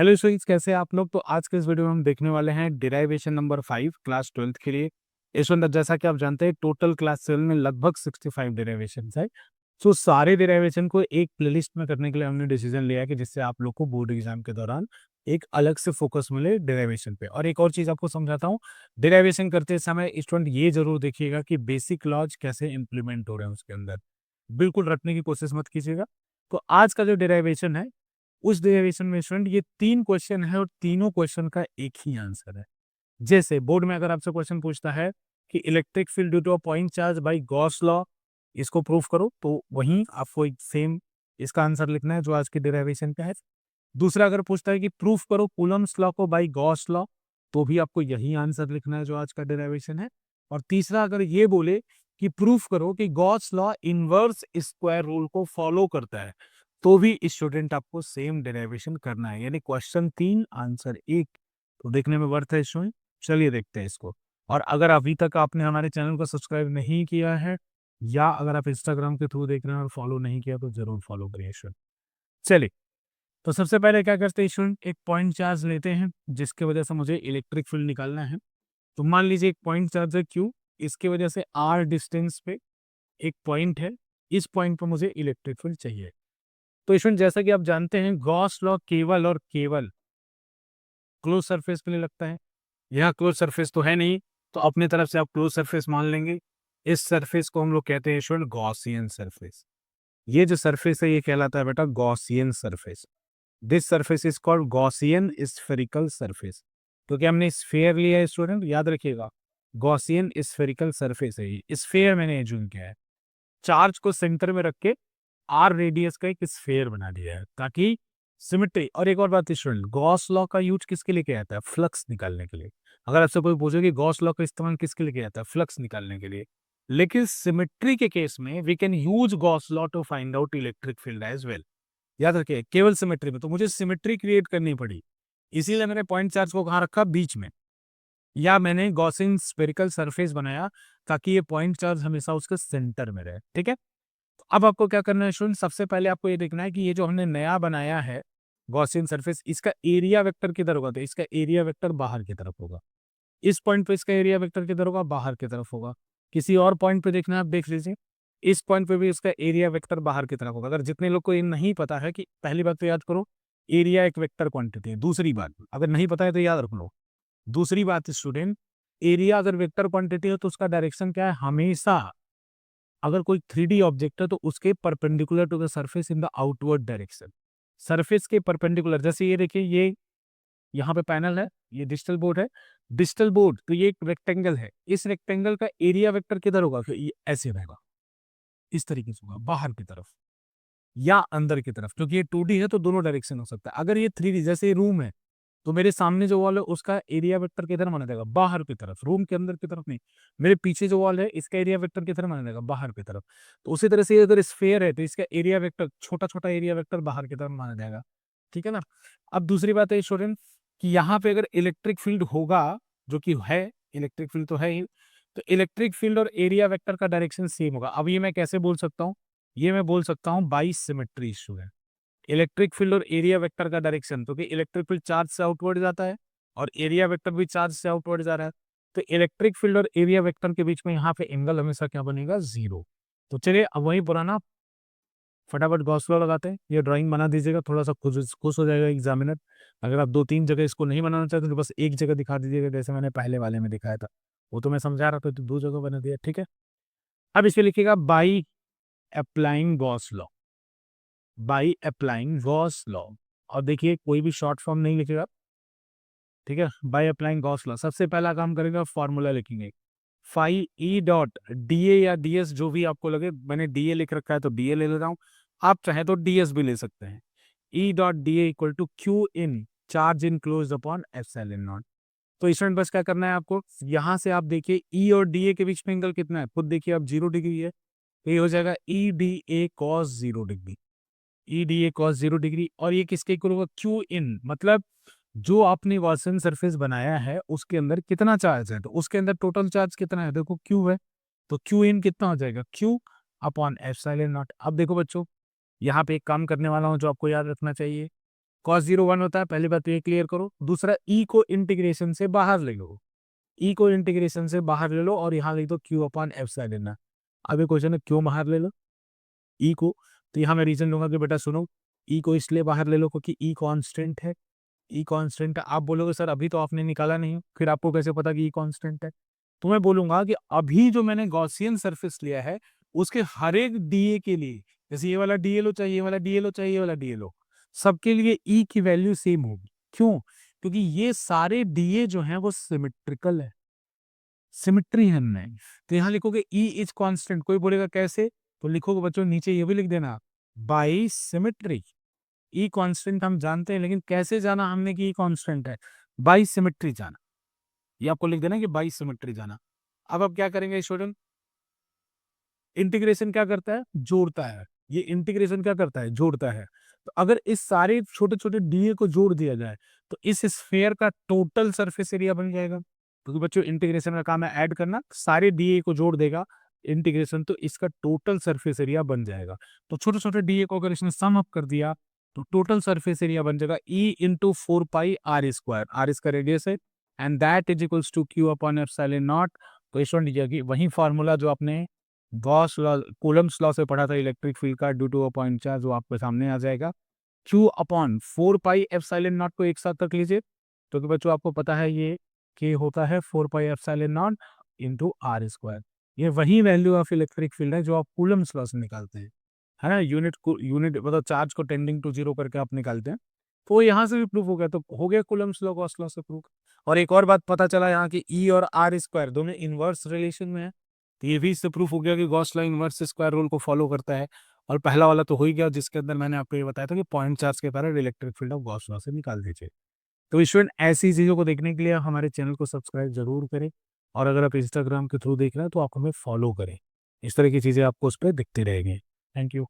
Hello students, कैसे हैं आप लोग। तो आज के इस वीडियो में हम देखने वाले हैं डिराइवेशन नंबर 5 क्लास 12th के लिए। इस वक्त जैसा कि आप जानते हैं टोटल क्लास 12 में लगभग 65 डिराइवेशन है। तो सारे डिराइवेशन को एक प्लेलिस्ट में करने के लिए हमने डिसीजन लिया है कि जिससे आप लोग को बोर्ड एग्जाम के दौरान एक अलग से फोकस मिले डिराइवेशन पे। और एक और चीज आपको समझाता हूँ, डिराइवेशन करते समय स्टूडेंट ये जरूर देखिएगा कि बेसिक लॉज कैसे इंप्लीमेंट हो रहे हैं उसके अंदर। बिल्कुल रटने की कोशिश मत कीजिएगा। तो आज का जो डिराइवेशन है उस डेरिवेशन में स्टूडेंट ये 3 क्वेश्चन है और तीनों क्वेश्चन का एक ही आंसर है। जैसे बोर्ड में अगर आपसे क्वेश्चन पूछता है कि electric field due to a point charge by Gauss law, इसको प्रूफ करो, तो वहीं आपको एक सेम इसका आंसर लिखना है जो आज के डेरिवेशन का है। दूसरा अगर पूछता है कि प्रूफ करो कूलम्स लॉ को बाय गॉस लॉ, तो भी आपको यही आंसर लिखना है जो आज का डेरिवेशन है। और तीसरा अगर ये बोले कि प्रूफ करो कि Gauss law inverse square rule को फॉलो करता है, तो भी स्टूडेंट आपको सेम डेरिवेशन करना है। यानी क्वेश्चन 3 आंसर 1। तो देखने में वर्थ है स्टूडेंट। चलिए देखते हैं इसको। और अगर अभी तक आपने हमारे चैनल को सब्सक्राइब नहीं किया है या अगर आप इंस्टाग्राम के थ्रू देख रहे हैं और फॉलो नहीं किया तो जरूर फॉलो करिए स्टूडेंट। चलिए, तो सबसे पहले क्या करते हैं स्टूडेंट, एक पॉइंट चार्ज लेते हैं जिसके वजह से मुझे इलेक्ट्रिक फील्ड निकालना है। तो मान लीजिए एक पॉइंट चार्ज है क्यू, इसके वजह से आर डिस्टेंस पे एक पॉइंट है, इस पॉइंट पर मुझे इलेक्ट्रिक फील्ड चाहिए। तो स्टूडेंट जैसा कि आप जानते हैं गॉस लॉ केवल और केवल क्लोज सरफेस के लिए लगता है। यहाँ क्लोज सरफेस तो है नहीं, तो अपने तरफ से आप क्लोज सरफेस मान लेंगे। इस सरफेस को हम लोग कहते हैं स्टूडेंट गॉसियन सरफेस। ये जो सरफेस है ये कहलाता है बेटा Gaussian surface. This surface is called Gaussian spherical surface. क्योंकि हमने स्फेयर लिया है स्टूडेंट, याद रखिएगा गॉसियन स्फेरिकल सरफेस है ये। स्फेयर मैंने जूम किया है, चार्ज को सेंटर में रख के आर रेडियस का एक स्फेयर बना दिया है ताकि सिमेट्री। और एक और बात स्टूडेंट, गॉस लॉ का यूज किसके लिए किया जाता है? फ्लक्स निकालने के लिए। अगर आपसे कोई पूछे कि गॉस लॉ का इस्तेमाल किसके लिए किया जाता है? फ्लक्स निकालने के लिए। लेकिन सिमेट्री के केस में we can use Gauss law to find out electric field as well. याद रखिए केवल सिमेट्री में तो मुझे सिमेट्री क्रिएट करनी पड़ी, इसीलिए मैंने पॉइंट चार्ज को कहाँ रखा? बीच में। या मैंने गॉसियन स्फेरिकल सरफेस बनाया ताकि ये पॉइंट चार्ज हमेशा उसके सेंटर में रहे। ठीक है, अब आपको क्या करना है स्टूडेंट, सबसे पहले आपको ये देखना है कि ये जो हमने नया बनाया है गॉसियन सरफेस, इसका एरिया वेक्टर किधर होगा? तो इसका एरिया वेक्टर बाहर की तरफ होगा। इस पॉइंट पे इसका एरिया वेक्टर किधर होगा? बाहर की तरफ होगा। किसी और पॉइंट पे देखना है, आप देख लीजिए, इस पॉइंट पे भी इसका एरिया वेक्टर बाहर की तरफ होगा। अगर जितने लोग को ये नहीं पता है कि पहली बात तो याद करो एरिया एक वेक्टर क्वांटिटी है। दूसरी बात अगर नहीं पता है तो याद रख लो। दूसरी बात स्टूडेंट, एरिया अगर वेक्टर क्वांटिटी है तो उसका डायरेक्शन क्या है? हमेशा अगर कोई 3D ऑब्जेक्ट है तो उसके perpendicular to the surface in the outward direction. Surface के परपेंडिकुलर, जैसे ये देखिए, ये यहाँ पे पैनल है, ये डिजिटल बोर्ड है। डिजिटल बोर्ड तो ये एक रेक्टेंगल है, इस रेक्टेंगल का एरिया वेक्टर किधर होगा? फिर ये ऐसे रहेगा, इस तरीके से होगा, बाहर की तरफ या अंदर की तरफ। क्योंकि ये 2D है तो दोनों डायरेक्शन हो सकता है। अगर ये 3D, जैसे ये रूम है तो मेरे सामने जो वॉल है उसका एरिया वेक्टर किधर माना जाएगा? बाहर की तरफ, रूम के अंदर की तरफ नहीं। मेरे पीछे जो वॉल है इसका एरिया वेक्टर किधर माना जाएगा? बाहर की तरफ। तो उसी तरह से अगर स्फेयर है तो इसका एरिया वेक्टर, छोटा छोटा एरिया वेक्टर बाहर की तरफ माना जाएगा। ठीक है ना। अब दूसरी बात है स्टूडेंट कि यहाँ पे अगर इलेक्ट्रिक फील्ड होगा, जो कि है, इलेक्ट्रिक फील्ड तो है ही, तो इलेक्ट्रिक फील्ड और एरिया वेक्टर का डायरेक्शन सेम होगा। अब ये मैं कैसे बोल सकता हूँ? ये मैं बोल सकता हूँ by symmetry student. Electric field और एरिया वेक्टर का डायरेक्शन, तो कि इलेक्ट्रिक फील्ड चार्ज से आउटवर्ड जाता है और एरिया वेक्टर भी चार्ज से आउटवर्ड जा रहा है, तो इलेक्ट्रिक फील्ड और एरिया वेक्टर के बीच में यहाँ पे एंगल हमेशा क्या बनेगा? 0। तो चलिए अब वही पुराना, फटाफट गॉस लॉ लगाते हैं। ये ड्राइंग बना दीजिएगा, थोड़ा सा खुश खुश हो जाएगा एग्जामिनर। अगर आप 2-3 जगह इसको नहीं बनाना चाहते तो बस एक जगह दिखा दीजिएगा, जैसे मैंने पहले वाले में दिखाया था। वो तो मैं समझा रहा था तो 2 जगह बना दिया। ठीक है, अब इसे लिखिएगा by applying Gauss law. By applying Gauss law. और देखिए कोई भी शॉर्ट फॉर्म नहीं लिखेगा। ठीक है, बाय अप्लाइंग गॉस लॉ सबसे पहला काम करेगा, फॉर्मूला लिखेंगे phi E dot D A या डी एस, जो भी आपको लगे। मैंने डी ए लिख रखा है तो डी ए ले लेता हूँ, आप चाहे तो डी एस भी ले सकते हैं। E dot D A equal to Q in charge enclosed upon epsilon naught. तो स्टूडेंट बस क्या करना है आपको, यहां से आप देखिए ई और डी ए के बीच में एंगल कितना है, खुद देखिए आप 0 डिग्री है, तो ये हो जाएगा E D A cos 0 degree. E D A cos 0 degree, और ये किसके इक्वल होगा? क्यू इन, मतलब जो आपने गॉसियन सरफेस बनाया है उसके अंदर कितना चार्ज है, तो उसके अंदर टोटल चार्ज कितना है? देखो क्यू है, तो क्यू इन कितना हो जाएगा? Q upon epsilon not. अब देखो बच्चों, यहाँ पे एक काम करने वाला हूँ जो आपको याद रखना चाहिए। cos 0 1 होता है, पहली बात तो ये क्लियर करो। दूसरा, ई को इंटीग्रेशन से बाहर ले लो, ई को इंटीग्रेशन से बाहर ले लो और यहाँ लिख दो क्यू अपॉन एप्सिलॉन ना। अब ये क्वेश्चन है क्यों बाहर ले लो ई को, तो यहाँ मैं रीजन दूंगा कि बेटा सुनो, ई को इसलिए बाहर ले लो क्योंकि ई कांस्टेंट है। ई कांस्टेंट है, आप बोलोगे सर अभी तो आपने निकाला नहीं, फिर आपको कैसे पता कि ई कांस्टेंट है? तो मैं बोलूंगा कि अभी जो मैंने गॉसियन सरफेस लिया है उसके हर एक डीए के लिए, जैसे ये वाला डीएलओ चाहिए, ये वाला डीएलओ चाहिए, ये वाला डीएलओ, सबके लिए ई की वैल्यू सेम होगी। क्यों? क्योंकि ये सारे डीए जो हैं वो सिमेट्रिकल है, सिमेट्री है इनमें। तो यहाँ लिखोगे ई इज कांस्टेंट, कोई बोलेगा कैसे, तो लिखोगे बच्चों नीचे ये भी लिख देना बाई सिमेट्री। ई कांस्टेंट हम जानते हैं, लेकिन कैसे जाना हमने कि ई कांस्टेंट है? बाई सिमेट्री जाना, ये आपको लिख देना कि बाई सिमेट्री जाना। अब आप क्या करेंगे स्टूडेंट, इंटीग्रेशन क्या करता है, जोड़ता है। ये इंटीग्रेशन क्या करता है, जोड़ता है। तो अगर इस सारे छोटे छोटे डीए को जोड़ दिया जाए तो इस स्फीयर का टोटल सरफेस एरिया बन जाएगा, क्योंकि बच्चों इंटीग्रेशन का काम है ऐड करना, सारे डीए को जोड़ देगा इंटीग्रेशन, तो इसका टोटल सरफेस एरिया बन जाएगा। तो छोटे छोटे डीए को अगर इसने सम अप कर दिया तो टोटल सरफेस एरिया बन जाएगा E into 4 pi r square, r इसका रेडियस है, and that is equals to Q upon epsilon naught. Question दीजिए वही फॉर्मूला जो आपने गॉस लॉ, कूलम्स लॉ से पढ़ा था इलेक्ट्रिक फील्ड का, due to a point charge, वो आपके सामने आ जाएगा। Q upon 4 pi epsilon naught को एक साथ रख लीजिए, क्योंकि बच्चों आपको पता है ये के होता है 4 pi epsilon naught into r square. ये वही वैल्यू ऑफ इलेक्ट्रिक फील्ड है जो आप कूलम्स लॉ से निकालते हैं, है ना, यूनिट मतलब चार्ज को टेंडिंग टू जीरो करके आप निकालते हैं। तो यहाँ से भी प्रूफ हो गया, तो हो गया कूलम्स लॉ गॉस लॉ से प्रूफ। और एक और बात पता चला यहाँ की ई और आर स्क्वायर दोनों इनवर्स रिलेशन में है, तो ये भी इससे प्रूफ हो गया कि Gauss law inverse square rule को फॉलो करता है। और पहला वाला तो हो ही गया, जिसके अंदर मैंने आपको ये बताया था कि पॉइंट चार्ज के कारण electric field of Gauss law से निकाल दीजिए। तो स्टूडेंट ऐसी चीज़ों को देखने के लिए हमारे चैनल को सब्सक्राइब जरूर करें, और अगर आप इंस्टाग्राम के थ्रू देख रहे हैं तो आप हमें फॉलो करें, इस तरह की चीज़ें आपको उस पर दिखती रहेंगी। Thank you.